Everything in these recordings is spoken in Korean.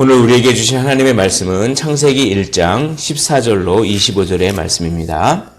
오늘 우리에게 주신 하나님의 말씀은 창세기 1장 14절로 25절의 말씀입니다.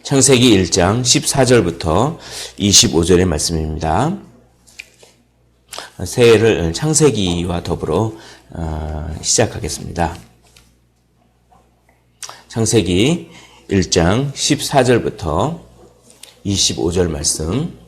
창세기 1장 14절부터 25절의 말씀입니다. 새해를 창세기와 더불어 시작하겠습니다. 창세기 1장 14절부터 25절 말씀.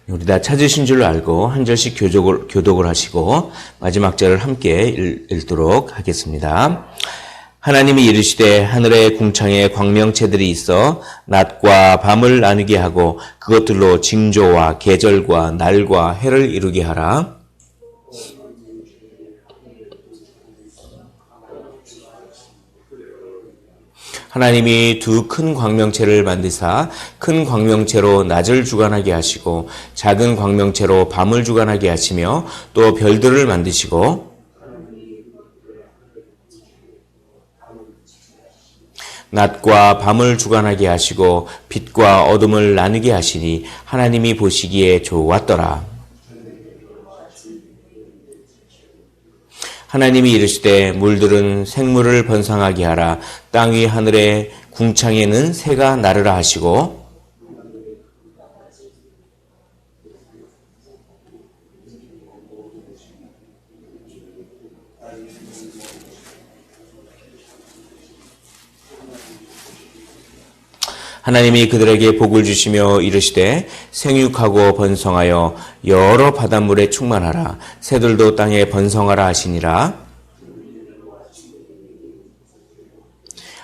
우리 다 찾으신 줄 알고 한 절씩 교독을 하시고 마지막 절을 함께 읽도록 하겠습니다. 하나님이 이르시되 하늘의 궁창에 광명체들이 있어 낮과 밤을 나누게 하고 그것들로 징조와 계절과 날과 해를 이루게 하라. 하나님이 두 큰 광명체를 만드사 큰 광명체로 낮을 주관하게 하시고 작은 광명체로 밤을 주관하게 하시며 또 별들을 만드시고 낮과 밤을 주관하게 하시고 빛과 어둠을 나누게 하시니 하나님이 보시기에 좋았더라. 하나님이 이르시되 물들은 생물을 번성하게 하라. 땅 위 하늘의 궁창에는 새가 나르라 하시고 하나님이 그들에게 복을 주시며 이르시되 생육하고 번성하여 여러 바닷물에 충만하라. 새들도 땅에 번성하라 하시니라.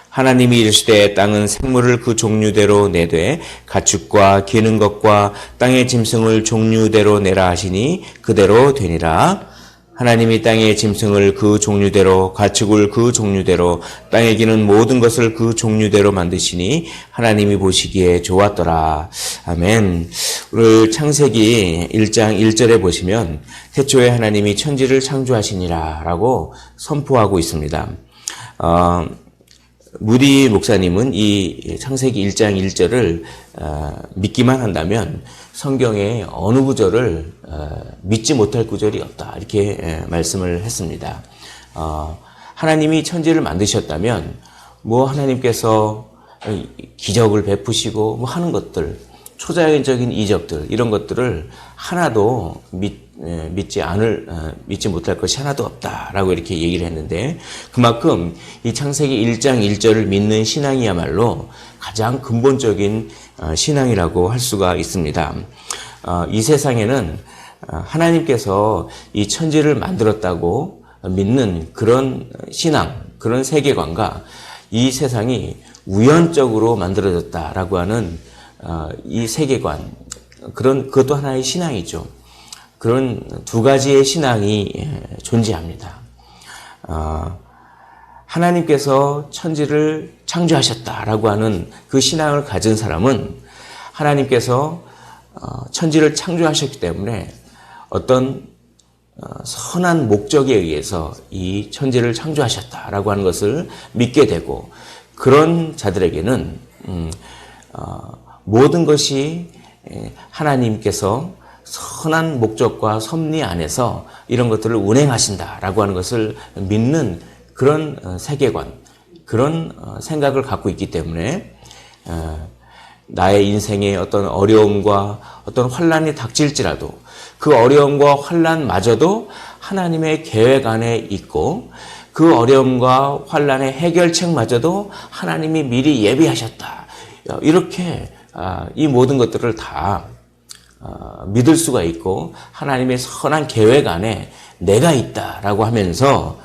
하나님이 이르시되 땅은 생물을 그 종류대로 내되 가축과 기는 것과 땅의 짐승을 종류대로 내라 하시니 그대로 되니라. 하나님이 땅의 짐승을 그 종류대로 가축을 그 종류대로 땅에 기는 모든 것을 그 종류대로 만드시니 하나님이 보시기에 좋았더라. 아멘. 오늘 창세기 1장 1절에 보시면 태초에 하나님이 천지를 창조하시니라 라고 선포하고 있습니다. 무디 목사님은 이 창세기 1장 1절을 믿기만 한다면 성경의 어느 구절을 믿지 못할 구절이 없다 이렇게 말씀을 했습니다. 하나님이 천지를 만드셨다면 뭐 하나님께서 기적을 베푸시고 뭐 하는 것들 초자연적인 이적들 이런 것들을 하나도 믿지 못할 것이 하나도 없다라고 이렇게 얘기를 했는데 그만큼 이 창세기 1장 1절을 믿는 신앙이야말로 가장 근본적인 신앙이라고 할 수가 있습니다. 이 세상에는 하나님께서 이 천지를 만들었다고 믿는 그런 신앙, 그런 세계관과 이 세상이 우연적으로 만들어졌다라고 하는 이 세계관, 그것도 하나의 신앙이죠. 그런 두 가지의 신앙이 존재합니다. 하나님께서 천지를 창조하셨다라고 하는 그 신앙을 가진 사람은 하나님께서 천지를 창조하셨기 때문에 어떤 선한 목적에 의해서 이 천지를 창조하셨다라고 하는 것을 믿게 되고 그런 자들에게는 모든 것이 하나님께서 선한 목적과 섭리 안에서 이런 것들을 운행하신다라고 하는 것을 믿는 그런 세계관, 그런 생각을 갖고 있기 때문에 나의 인생에 어떤 어려움과 어떤 환난이 닥칠지라도 그 어려움과 환난마저도 하나님의 계획 안에 있고 그 어려움과 환난의 해결책마저도 하나님이 미리 예비하셨다. 이렇게 이 모든 것들을 다 믿을 수가 있고 하나님의 선한 계획 안에 내가 있다라고 하면서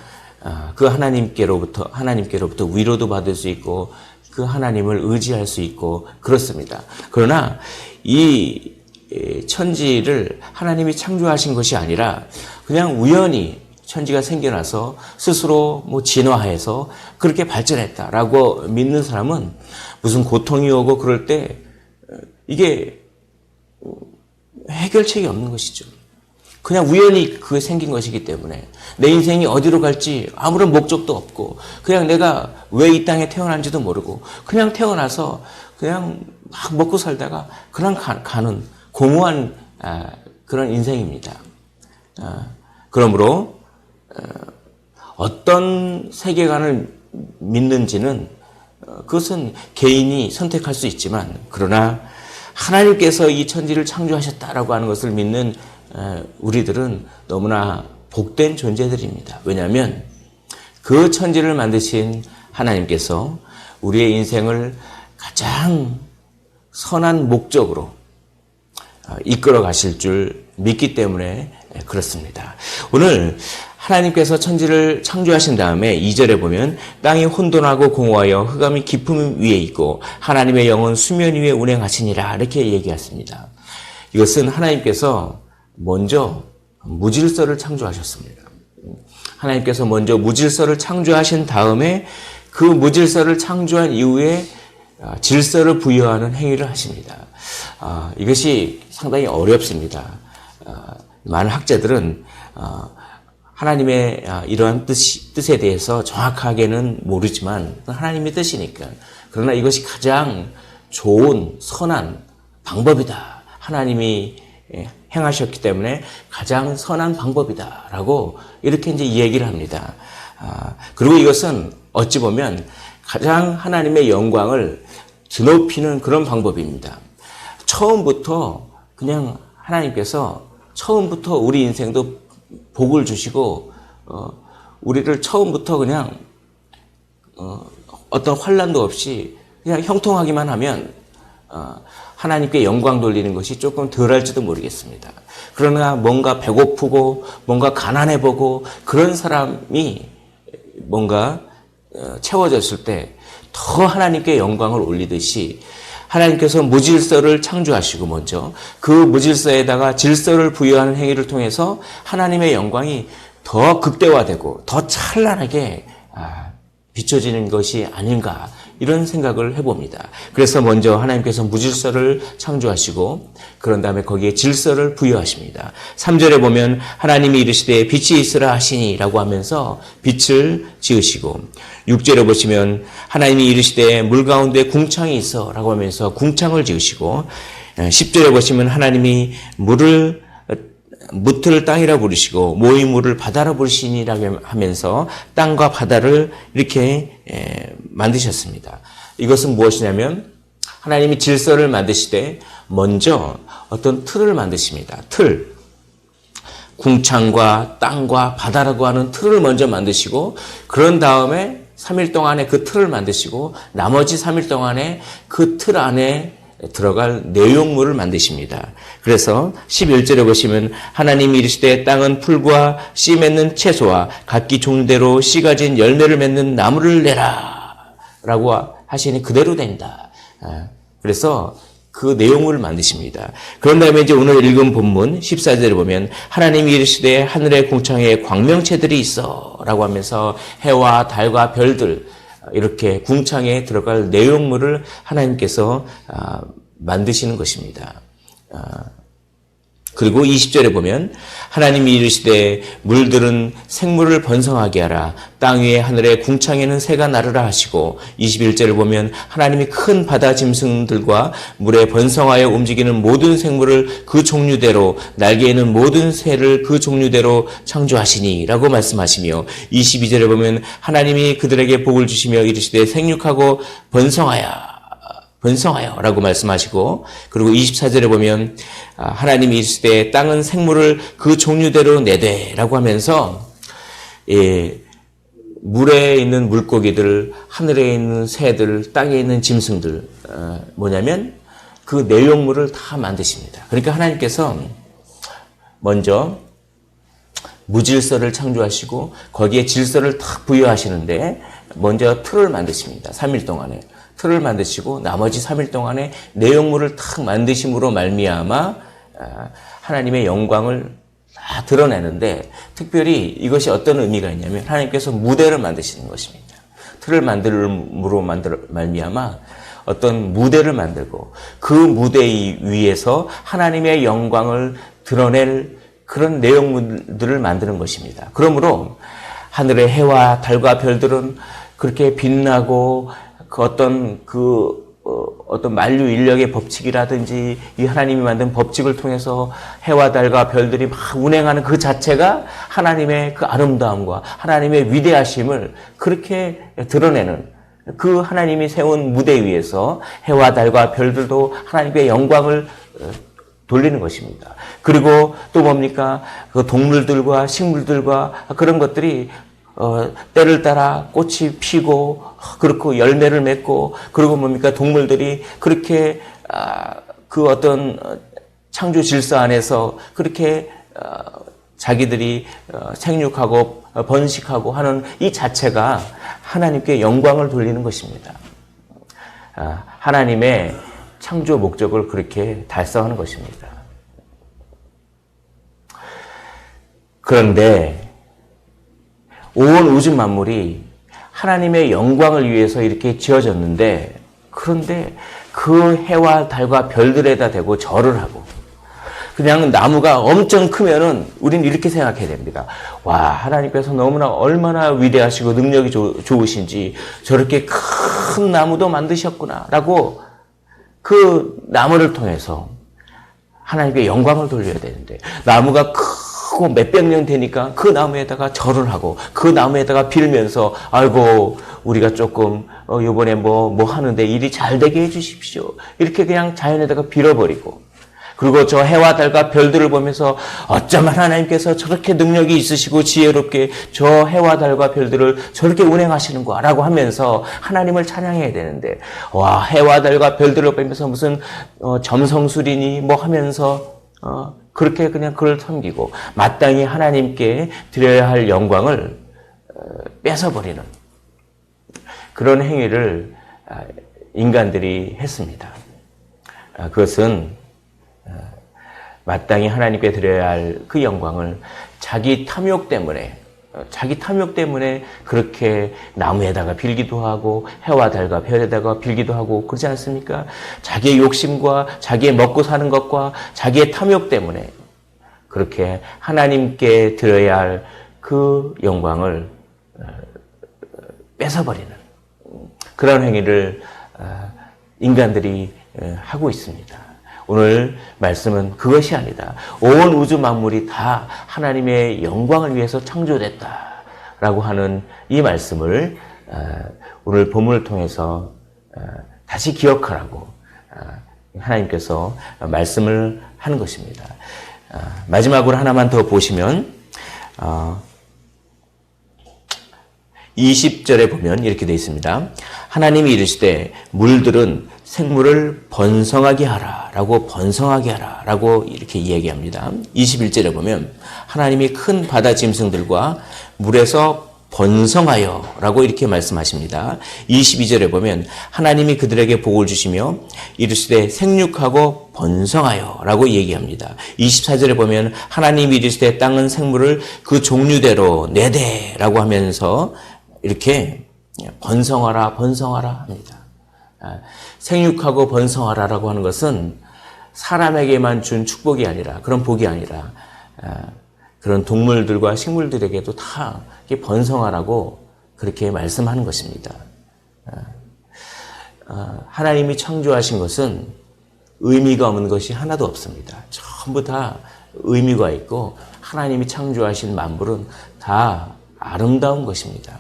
그 하나님께로부터 위로도 받을 수 있고 그 하나님을 의지할 수 있고 그렇습니다. 그러나 이 천지를 하나님이 창조하신 것이 아니라 그냥 우연히 천지가 생겨나서 스스로 진화해서 그렇게 발전했다라고 믿는 사람은 무슨 고통이 오고 그럴 때 이게 해결책이 없는 것이죠. 그냥 우연히 그게 생긴 것이기 때문에 내 인생이 어디로 갈지 아무런 목적도 없고 그냥 내가 왜 이 땅에 태어난지도 모르고 그냥 태어나서 그냥 막 먹고 살다가 그냥 가는 공허한 그런 인생입니다. 그러므로 어떤 세계관을 믿는지는 그것은 개인이 선택할 수 있지만 그러나 하나님께서 이 천지를 창조하셨다라고 하는 것을 믿는 우리들은 너무나 복된 존재들입니다. 왜냐하면 그 천지를 만드신 하나님께서 우리의 인생을 가장 선한 목적으로 이끌어 가실 줄 믿기 때문에 그렇습니다. 오늘 하나님께서 천지를 창조하신 다음에 2절에 보면 땅이 혼돈하고 공허하여 흑암이 깊음 위에 있고 하나님의 영은 수면 위에 운행하시니라 이렇게 얘기했습니다. 이것은 하나님께서 먼저 무질서를 창조하셨습니다. 하나님께서 먼저 무질서를 창조하신 다음에 그 무질서를 창조한 이후에 질서를 부여하는 행위를 하십니다. 이것이 상당히 어렵습니다. 많은 학자들은 하나님의 이러한 뜻에 대해서 정확하게는 모르지만 하나님의 뜻이니까 그러나 이것이 가장 좋은 선한 방법이다. 하나님이 행하셨기 때문에 가장 선한 방법이다라고 이렇게 이제 얘기를 합니다. 그리고 이것은 어찌 보면 가장 하나님의 영광을 드높이는 그런 방법입니다. 처음부터 그냥 하나님께서 처음부터 우리 인생도 복을 주시고 우리를 처음부터 그냥 어떤 환난도 없이 그냥 형통하기만 하면 하나님께 영광 돌리는 것이 조금 덜할지도 모르겠습니다. 그러나 뭔가 배고프고 뭔가 가난해 보고 그런 사람이 뭔가 채워졌을 때 더 하나님께 영광을 올리듯이 하나님께서 무질서를 창조하시고 먼저 그 무질서에다가 질서를 부여하는 행위를 통해서 하나님의 영광이 더 극대화되고 더 찬란하게 비춰지는 것이 아닌가 이런 생각을 해봅니다. 그래서 먼저 하나님께서 무질서를 창조하시고 그런 다음에 거기에 질서를 부여하십니다. 3절에 보면 하나님이 이르시되 빛이 있으라 하시니 라고 하면서 빛을 지으시고 6절에 보시면 하나님이 이르시되 물 가운데 궁창이 있어 라고 하면서 궁창을 지으시고 10절에 보시면 하나님이 무틀을 땅이라 부르시고 모이물을 바다라 부르시니라고 하면서 땅과 바다를 이렇게 만드셨습니다. 이것은 무엇이냐면 하나님이 질서를 만드시되 먼저 어떤 틀을 만드십니다. 틀. 궁창과 땅과 바다라고 하는 틀을 먼저 만드시고 그런 다음에 3일 동안에 그 틀을 만드시고 나머지 3일 동안에 그 틀 안에 들어갈 내용물을 만드십니다. 그래서 11절에 보시면 하나님이 이르시되 땅은 풀과 씨 맺는 채소와 각기 종류대로 씨 가진 열매를 맺는 나무를 내라 라고 하시니 그대로 된다. 그래서 그 내용을 만드십니다. 그런 다음에 이제 오늘 읽은 본문 14절에 보면 하나님이 이르시되 하늘의 궁창에 광명체들이 있어 라고 하면서 해와 달과 별들 이렇게 궁창에 들어갈 내용물을 하나님께서 만드시는 것입니다. 그리고 20절에 보면 하나님이 이르시되 물들은 생물을 번성하게 하라 땅 위에 하늘의 궁창에는 새가 나르라 하시고 21절을 보면 하나님이 큰 바다 짐승들과 물에 번성하여 움직이는 모든 생물을 그 종류대로 날개에는 모든 새를 그 종류대로 창조하시니 라고 말씀하시며 22절에 보면 하나님이 그들에게 복을 주시며 이르시되 생육하고 번성하여 라고 말씀하시고 그리고 24절에 보면 하나님이 이르시되 땅은 생물을 그 종류대로 내되 라고 하면서 물에 있는 물고기들, 하늘에 있는 새들, 땅에 있는 짐승들 뭐냐면 그 내용물을 다 만드십니다. 그러니까 하나님께서 먼저 무질서를 창조하시고 거기에 질서를 탁 부여하시는데 먼저 틀을 만드십니다. 3일 동안에. 틀을 만드시고 나머지 3일 동안에 내용물을 탁 만드심으로 말미암아 하나님의 영광을 다 드러내는데 특별히 이것이 어떤 의미가 있냐면 하나님께서 무대를 만드시는 것입니다. 틀을 만들므로 말미암아 어떤 무대를 만들고 그 무대 위에서 하나님의 영광을 드러낼 그런 내용들을 만드는 것입니다. 그러므로 하늘의 해와 달과 별들은 그렇게 빛나고 어떤 만류 인력의 법칙이라든지 이 하나님이 만든 법칙을 통해서 해와 달과 별들이 막 운행하는 그 자체가 하나님의 그 아름다움과 하나님의 위대하심을 그렇게 드러내는 그 하나님이 세운 무대 위에서 해와 달과 별들도 하나님의 영광을 돌리는 것입니다. 그리고 또 뭡니까? 그 동물들과 식물들과 그런 것들이 때를 따라 꽃이 피고 그렇고 열매를 맺고 그리고 뭡니까? 동물들이 그렇게 그 어떤 창조 질서 안에서 그렇게 자기들이 생육하고 번식하고 하는 이 자체가 하나님께 영광을 돌리는 것입니다. 하나님의 창조 목적을 그렇게 달성하는 것입니다. 그런데 온 우주 만물이 하나님의 영광을 위해서 이렇게 지어졌는데, 그런데 그 해와 달과 별들에다 대고 절을 하고, 그냥 나무가 엄청 크면은 우리는 이렇게 생각해야 됩니다. 와, 하나님께서 너무나 얼마나 위대하시고 능력이 좋으신지 저렇게 큰 나무도 만드셨구나 라고 그 나무를 통해서 하나님께 영광을 돌려야 되는데, 나무가 크고 몇백 년 되니까 그 나무에다가 절을 하고 그 나무에다가 빌면서 아이고 우리가 조금 요번에 뭐 하는데 일이 잘 되게 해 주십시오. 이렇게 그냥 자연에다가 빌어버리고, 그리고 저 해와 달과 별들을 보면서 어쩌면 하나님께서 저렇게 능력이 있으시고 지혜롭게 저 해와 달과 별들을 저렇게 운행하시는 거라고 하면서 하나님을 찬양해야 되는데, 와, 해와 달과 별들을 보면서 무슨 점성술이니 뭐 하면서 그렇게 그냥 그걸 섬기고 마땅히 하나님께 드려야 할 영광을 뺏어버리는 그런 행위를 인간들이 했습니다. 그것은 마땅히 하나님께 드려야 할 그 영광을 자기 탐욕 때문에 그렇게 나무에다가 빌기도 하고 해와 달과 별에다가 빌기도 하고 그러지 않습니까? 자기의 욕심과 자기의 먹고 사는 것과 자기의 탐욕 때문에 그렇게 하나님께 드려야 할 그 영광을 뺏어버리는 그런 행위를 인간들이 하고 있습니다. 오늘 말씀은 그것이 아니다. 온 우주 만물이 다 하나님의 영광을 위해서 창조됐다라고 하는 이 말씀을 오늘 본문을 통해서 다시 기억하라고 하나님께서 말씀을 하는 것입니다. 마지막으로 하나만 더 보시면 20절에 보면 이렇게 되어 있습니다. 하나님이 이르시되 물들은 생물을 번성하게 하라 라고 번성하게 하라 라고 이렇게 이야기합니다. 21절에 보면 하나님이 큰 바다 짐승들과 물에서 번성하여 라고 이렇게 말씀하십니다. 22절에 보면 하나님이 그들에게 복을 주시며 이르시되 생육하고 번성하여 라고 얘기합니다. 24절에 보면 하나님이 이르시되 땅은 생물을 그 종류대로 내되 라고 하면서 이렇게 번성하라 번성하라 합니다. 생육하고 번성하라라고 하는 것은 사람에게만 준 축복이 아니라, 그런 복이 아니라 그런 동물들과 식물들에게도 다 번성하라고 그렇게 말씀하는 것입니다. 하나님이 창조하신 것은 의미가 없는 것이 하나도 없습니다. 전부 다 의미가 있고 하나님이 창조하신 만물은 다 아름다운 것입니다.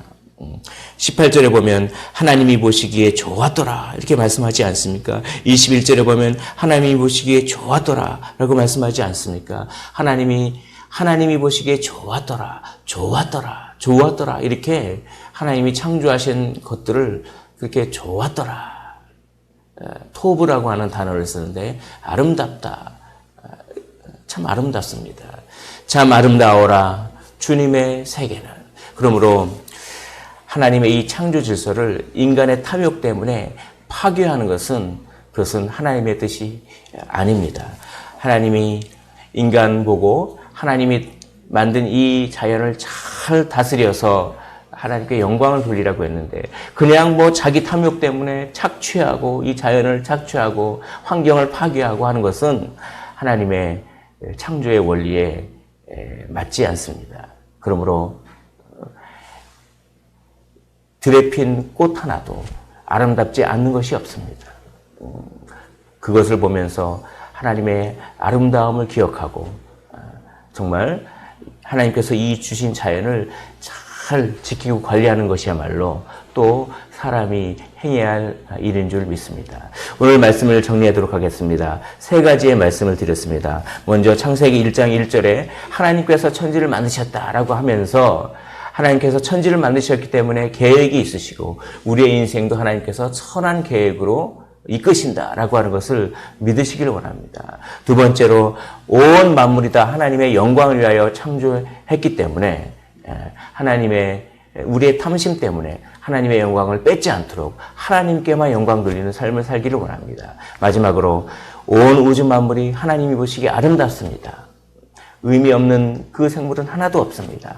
18절에 보면 하나님이 보시기에 좋았더라 이렇게 말씀하지 않습니까? 21절에 보면 하나님이 보시기에 좋았더라 라고 말씀하지 않습니까? 하나님이 보시기에 좋았더라 이렇게 하나님이 창조하신 것들을 그렇게 좋았더라, 토브라고 하는 단어를 쓰는데 아름답다, 참 아름답습니다. 참 아름다워라 주님의 세계는. 그러므로 하나님의 이 창조 질서를 인간의 탐욕 때문에 파괴하는 그것은 하나님의 뜻이 아닙니다. 하나님이 인간 보고 하나님이 만든 이 자연을 잘 다스려서 하나님께 영광을 돌리라고 했는데 그냥 뭐 자기 탐욕 때문에 착취하고 이 자연을 착취하고 환경을 파괴하고 하는 것은 하나님의 창조의 원리에 맞지 않습니다. 그러므로 들에 핀 꽃 하나도 아름답지 않는 것이 없습니다. 그것을 보면서 하나님의 아름다움을 기억하고 정말 하나님께서 이 주신 자연을 잘 지키고 관리하는 것이야말로 또 사람이 행해야 할 일인 줄 믿습니다. 오늘 말씀을 정리하도록 하겠습니다. 세 가지의 말씀을 드렸습니다. 먼저 창세기 1장 1절에 하나님께서 천지를 만드셨다라고 하면서 하나님께서 천지를 만드셨기 때문에 계획이 있으시고 우리의 인생도 하나님께서 선한 계획으로 이끄신다라고 하는 것을 믿으시기를 원합니다. 두 번째로 온 만물이 다 하나님의 영광을 위하여 창조했기 때문에 우리의 탐심 때문에 하나님의 영광을 뺏지 않도록 하나님께만 영광 돌리는 삶을 살기를 원합니다. 마지막으로 온 우주 만물이 하나님이 보시기에 아름답습니다. 의미 없는 그 생물은 하나도 없습니다.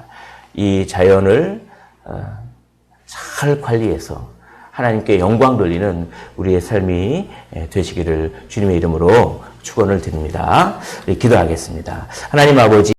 이 자연을 잘 관리해서 하나님께 영광 돌리는 우리의 삶이 되시기를 주님의 이름으로 축원을 드립니다. 기도하겠습니다. 하나님 아버지